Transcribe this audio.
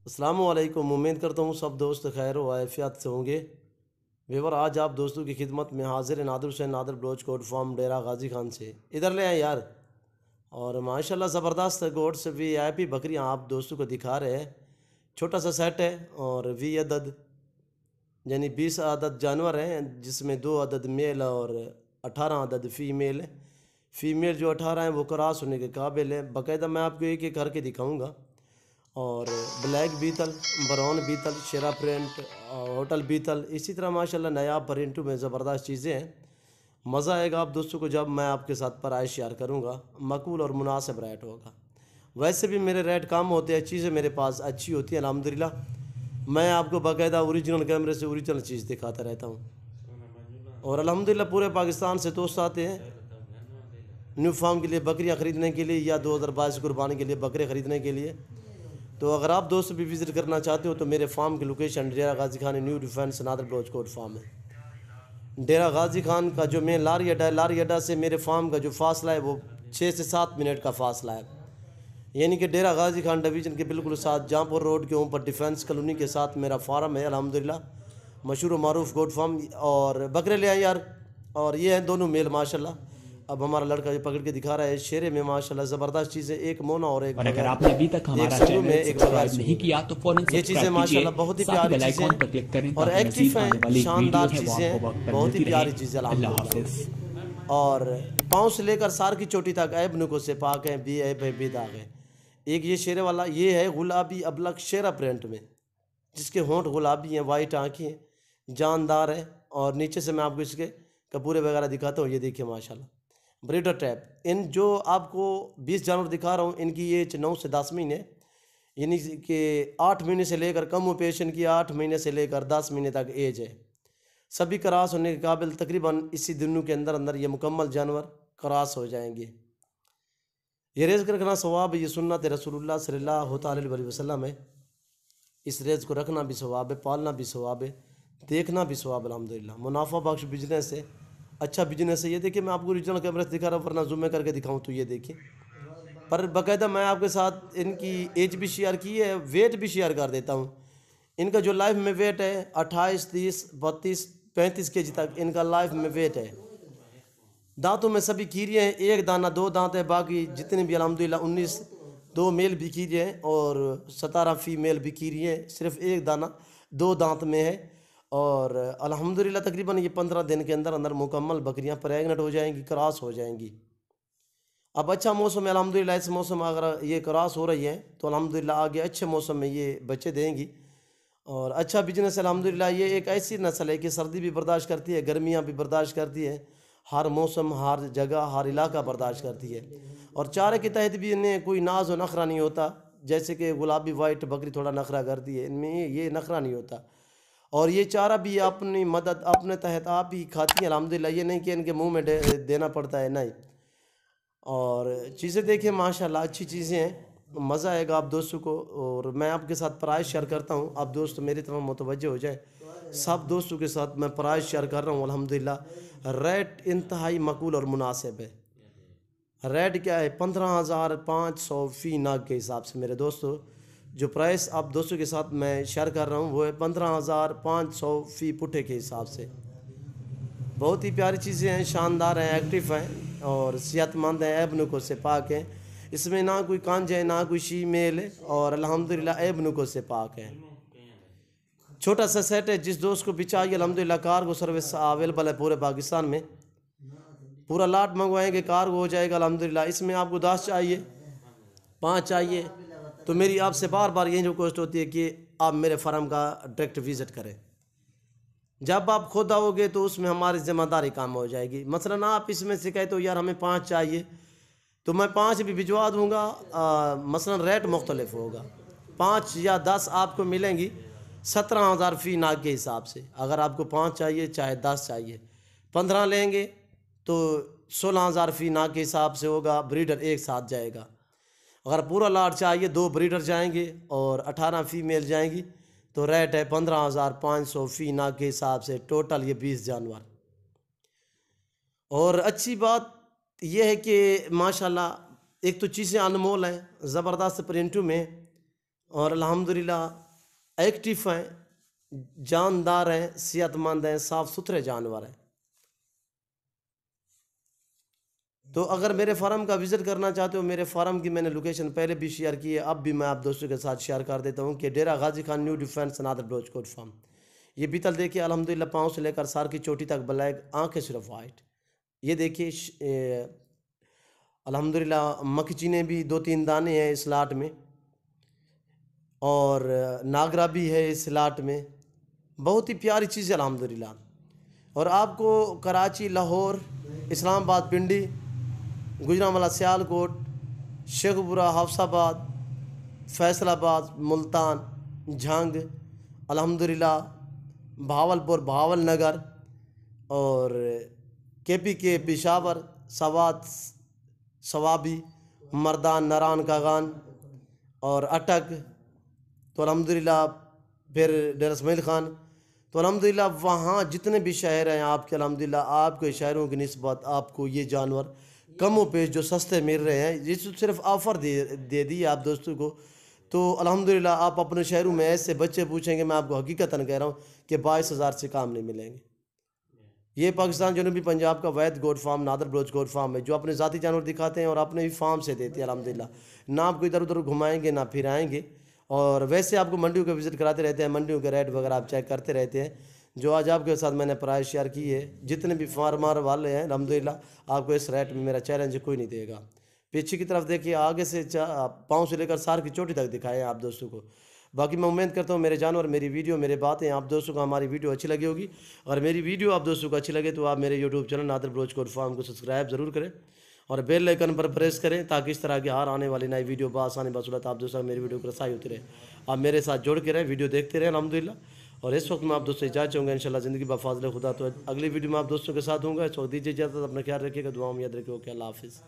السلام علیکم، امید کرتا ہوں سب دوست خیر و عافیت سے ہوں گے۔ ویور آج آپ دوستوں کی خدمت میں حاضر ہیں نادر حسین نادر بلوچ گوٹ فارم ڈیرہ غازی خان سے۔ ادھر لے آئیں یار۔ اور ماشاءاللہ زبردست گوٹ سے وی آئی پی بکریاں آپ دوستوں کو دکھا رہے ہیں۔ چھوٹا سا سیٹ ہے اور 20 عدد یعنی 20 عدد جانور ہیں، جس میں 2 عدد میل اور 18 عدد فیمیل ہیں۔ فیمیل جو 18 ہیں وہ کراس ہونے کے قابل ہیں۔ باقاعدہ میں آپ کو ایک ایک کر کے دکھاؤں گا۔ اور black بیتل، brown بیتل، Shera print, hotel بیتل، اسی طرح ماشاءاللہ نایاب پرنٹوں میں زبردست چیزیں ہیں۔ مزہ آئے گا آپ دوستوں کو جب میں آپ کے ساتھ پرائز شیئر کروں گا۔ معقول اور مناسب ریٹ ہوگا۔ ویسے بھی میرے ریٹ کم ہوتے ہیں، چیزیں میرے پاس اچھی ہوتی ہیں الحمدللہ۔ میں آپ کو باقاعدہ اوریجنل کیمرے سے اوریجنل چیز دکھاتا رہتا ہوں۔ اور الحمدللہ پورے پاکستان سے دوست آتے ہیں نیو فارم کے لیے بکریاں خریدنے کے لیے، یا 2022 قربانی کے لیے بکرے خریدنے کے لیے۔ تو اگر آپ دوست بھی وزٹ کرنا چاہتے ہو تو میرے فارم کی location Dera Ghazi Khan new defence نادر بلوچ کوٹ فارم ہے۔ ڈیرہ غازی خان کا جو مین لاری اڈا ہے، لاری اڈا سے میرے فارم کا جو فاصلہ ہے وہ 6 سے 7 منٹ کا فاصلہ ہے۔ یعنی کہ ڈیرہ غازی خان ڈویژن کے بالکل ساتھ جہاں پور روڈ کے اوپر ڈیفینس کالونی کے ساتھ میرا فارم ہے الحمدللہ، مشہور و معروف گوٹ فارم۔ اور بکرے لے آئیں یار۔ اور یہ ہیں دونوں میل ماشاءاللہ۔ اب ہمارا لڑکا یہ پکڑ کے دکھا رہا ہے، شیرے میں ماشاءاللہ زبردست چیزیں، ایک مونا اور ایک اور اگر بغیر، آپ نے ابھی تک ایک ہمارا سنگو میں چینل ایک بغیر سبسکرائب سنگو نہیں میں۔ کیا تو فوراً یہ چیزیں سبسکرائب کیجئے، ماشاءاللہ بہت ہی ساتھ ہی پیاری بیل چیزیں آئیکن ہیں پر کلک کریں اور تاکہ مزید ایکٹیو ہیں، آنے والی شاندار ویڈیو ہے وہ چیزیں آپ ہیں، کو وقت پر بہت ہی ملتی رہے۔ پیاری چیزیں اللہ الحمدللہ۔ حافظ۔ اور پاؤں سے لے کر سار کی چوٹی تک عیب نکو سے پاک ہیں، بی عیب ہے بے داغ ہے۔ ایک یہ شیرے والا، یہ ہے گلابی ابلک شیرا پرنٹ میں، جس کے ہونٹ گلابی ہیں، وائٹ آنکھیں ہیں، جاندار ہے۔ اور نیچے سے میں آپ کو اس کے کپورے وغیرہ دکھاتا ہوں، یہ دیکھیں ماشاءاللہ بریڈر ٹیپ۔ ان جو آپ کو 20 جانور دکھا رہا ہوں، ان کی ایج 9 سے 10 مہینے، یعنی کہ 8 مہینے سے لے کر کم و پیش ان کی 8 مہینے سے لے کر 10 مہینے تک ایج ہے۔ سبھی کراس ہونے کے قابل، تقریباً اسی دنوں کے اندر اندر یہ مکمل جانور کراس ہو جائیں گے۔ یہ ریز کر رکھنا ثواب ہے، یہ سنت رسول اللہ صلی اللہ تعالی علیہ وسلم ہے۔ اس ریز کو رکھنا بھی ثواب ہے، پالنا بھی ثواب ہے، دیکھنا بھی ثواب الحمدللہ۔ منافع بخش بزنس ہے، اچھا بزنس ہے۔ یہ دیکھیں میں آپ کو اوریجنل کیمرے سے دکھا رہا ہوں، ورنہ زوم میں کر کے دکھاؤں تو یہ دیکھیں۔ پر باقاعدہ میں آپ کے ساتھ ان کی ایج بھی شیئر کی ہے، ویٹ بھی شیئر کر دیتا ہوں۔ ان کا جو لائف میں ویٹ ہے 28، 30، 32، 35 کے جی تک ان کا لائف میں ویٹ ہے۔ دانتوں میں سبھی کیریے ہیں، ایک دانہ 2 دانت ہے، باقی جتنے بھی الحمدللہ 19، 2 میل بھی کیریے ہیں اور 17 فیمیل بھی کیریے ہیں، صرف ایک دانہ 2 دانت میں ہے۔ اور الحمدللہ تقریباً یہ 15 دن کے اندر اندر مکمل بکریاں پریگنٹ ہو جائیں گی، کراس ہو جائیں گی۔ اب اچھا موسم ہے الحمدللہ، اس موسم اگر یہ کراس ہو رہی ہیں تو الحمدللہ آگے اچھے موسم میں یہ بچے دیں گی۔ اور اچھا بزنس الحمدللہ۔ یہ ایک ایسی نسل ہے کہ سردی بھی برداشت کرتی ہے، گرمیاں بھی برداشت کرتی ہے، ہر موسم، ہر جگہ، ہر علاقہ برداشت کرتی ہے۔ اور چارے کے تحت بھی انہیں کوئی ناز و نخرہ نہیں ہوتا، جیسے کہ گلابی وائٹ بکری تھوڑا نخرہ کرتی ہے، ان میں یہ نخرہ نہیں ہوتا۔ اور یہ چارہ بھی اپنی مدد اپنے تحت آپ ہی کھاتی ہیں الحمدللہ، یہ نہیں کہ ان کے منہ میں دینا پڑتا ہے، نہیں۔ اور چیزیں دیکھیں ماشاءاللہ اچھی چیزیں ہیں، مزہ آئے گا آپ دوستوں کو۔ اور میں آپ کے ساتھ پرائز شیئر کرتا ہوں، آپ دوست میری طرف متوجہ ہو جائیں۔ سب دوستوں کے ساتھ میں پرائز شیئر کر رہا ہوں الحمدللہ۔ ریٹ انتہائی معقول اور مناسب ہے۔ ریٹ کیا ہے؟ 15,500 فی ناگ کے حساب سے میرے دوستو۔ جو پرائس آپ دوستوں کے ساتھ میں شیئر کر رہا ہوں وہ ہے 15,500 فی پٹھے کے حساب سے۔ بہت ہی پیاری چیزیں ہیں، شاندار ہیں، ایکٹیو ہیں اور صحت مند ہیں، عیب نکو سے پاک ہیں۔ اس میں نہ کوئی کانج ہے، نہ کوئی شی میل ہے، اور الحمدللہ عیب نکو سے پاک ہے۔ چھوٹا سا سیٹ ہے، جس دوست کو بھی چاہیے الحمدللہ کارگو سروس اویلیبل ہے پورے پاکستان میں۔ پورا لاٹ منگوائیں گے، کارگو ہو جائے گا الحمدللہ۔ اس میں آپ کو 10 چاہیے، 5 چاہیے تو میری آپ سے بار بار یہی ریکویسٹ ہوتی ہے کہ آپ میرے فارم کا ڈائریکٹ وزٹ کریں۔ جب آپ خود آؤ گے تو اس میں ہماری ذمہ داری کام ہو جائے گی۔ مثلاً آپ اس میں سے کہتے ہو یار ہمیں 5 چاہیے تو میں 5 بھی بھجوا دوں گا، مثلاً ریٹ مختلف ہوگا، 5 یا 10 آپ کو ملیں گی 17,000 فی ناگ کے حساب سے۔ اگر آپ کو 5 چاہیے چاہے 10 چاہیے، 15 لیں گے تو 16,000 فی ناگ کے حساب سے ہوگا، بریڈر ایک ساتھ جائے گا۔ اگر پورا لاٹ چاہیے 2 بریڈر جائیں گے اور 18 فیمیل جائیں گی تو ریٹ ہے 15,500 فی ناگ کے حساب سے، ٹوٹل یہ 20 جانور۔ اور اچھی بات یہ ہے کہ ماشاءاللہ ایک تو چیزیں انمول ہیں، زبردست پرنٹوں میں، اور الحمدللہ ایکٹیو ہیں، جاندار ہیں، صحت مند ہیں، صاف ستھرے جانور ہیں۔ تو اگر میرے فارم کا وزٹ کرنا چاہتے ہو، میرے فارم کی میں نے لوکیشن پہلے بھی شیئر کی ہے، اب بھی میں آپ دوستوں کے ساتھ شیئر کر دیتا ہوں کہ ڈیرہ غازی خان نیو ڈیفینس نادر بلوچ کوٹ فارم۔ یہ بیتل دیکھیے الحمدللہ پاؤں سے لے کر سار کی چوٹی تک بلیک، آنکھیں صرف وائٹ۔ یہ دیکھیے الحمدللہ مکھچینے بھی 2-3 دانے ہیں اس لاٹ میں، اور ناگرا بھی ہے اس لاٹ میں، بہت ہی پیاری چیز ہے الحمدللہ۔ اور آپ کو کراچی، لاہور، اسلام آباد، پنڈی، گجرانوالہ، سیالکوٹ، شیخوپورہ، حفص آباد، فیصل آباد، ملتان، جھنگ، الحمدللہ بہاولپور، بہاول نگر، اور کے پشاور، سوات، سوابی، مردان، نران، کاغان اور اٹک، تو الحمدللہ پھر ڈیرہ اسماعیل خان، تو الحمدللہ وہاں جتنے بھی شہر ہیں آپ کے، الحمدللہ آپ کے شہروں کی نسبت آپ کو یہ جانور کم و بیش جو سستے مل رہے ہیں، یہ صرف آفر دے دی آپ دوستوں کو۔ تو الحمدللہ آپ اپنے شہروں میں ایسے بچے پوچھیں گے، میں آپ کو حقیقتاً کہہ رہا ہوں کہ 22,000 سے کام نہیں ملیں گے۔ یہ پاکستان جنوبی پنجاب کا وید گوٹ فارم، نادر بلوچ گوٹ فارم ہے، جو اپنے ذاتی جانور دکھاتے ہیں اور اپنے ہی فارم سے دیتے ہیں الحمدللہ۔ نہ آپ کو ادھر ادھر گھمائیں گے، نہ پھرائیں گے، اور ویسے آپ کو منڈیوں کا وزٹ کراتے رہتے ہیں، منڈیوں کے ریٹ وغیرہ آپ چیک کرتے رہتے ہیں، جو آج آپ کے ساتھ میں نے پرائز شیئر کی ہے۔ جتنے بھی فارمر والے ہیں الحمدللہ آپ کو اس ریٹ میں میرا چیلنج کوئی نہیں دے گا۔ پیچھے کی طرف دیکھیے، آگے سے پاؤں سے لے کر سار کی چوٹی تک دکھائے ہیں آپ دوستوں کو۔ باقی میں امید کرتا ہوں میرے جانور، میری ویڈیو، میرے باتیں آپ دوستوں کو ہماری ویڈیو اچھی لگی ہوگی۔ اور میری ویڈیو آپ دوستوں کو اچھی لگے تو آپ میرے یوٹیوب چینل نادر بلوچ کوٹ فارم کو سبسکرائب ضرور کریں اور بیل آئیکن پر پریس کریں، تاکہ اس طرح کی ہر آنے والی نئی ویڈیو بآسانی بسہولت آپ دوستوں کو میری ویڈیو کو رسائی ہوتی رہے۔ آپ میرے ساتھ جوڑ کے رہیں، ویڈیو دیکھتے رہیں الحمدللہ۔ اور اس وقت میں آپ دوستوں سے اجازت چاہوں گا، انشاءاللہ زندگی بفضل خدا۔ تو اگلی ویڈیو میں آپ دوستوں کے ساتھ ہوں گا، اس وقت دیجیے اجازت، اپنا خیال رکھیے گا، دعاؤں میں یاد رکھیے گا کہ اللہ حافظ۔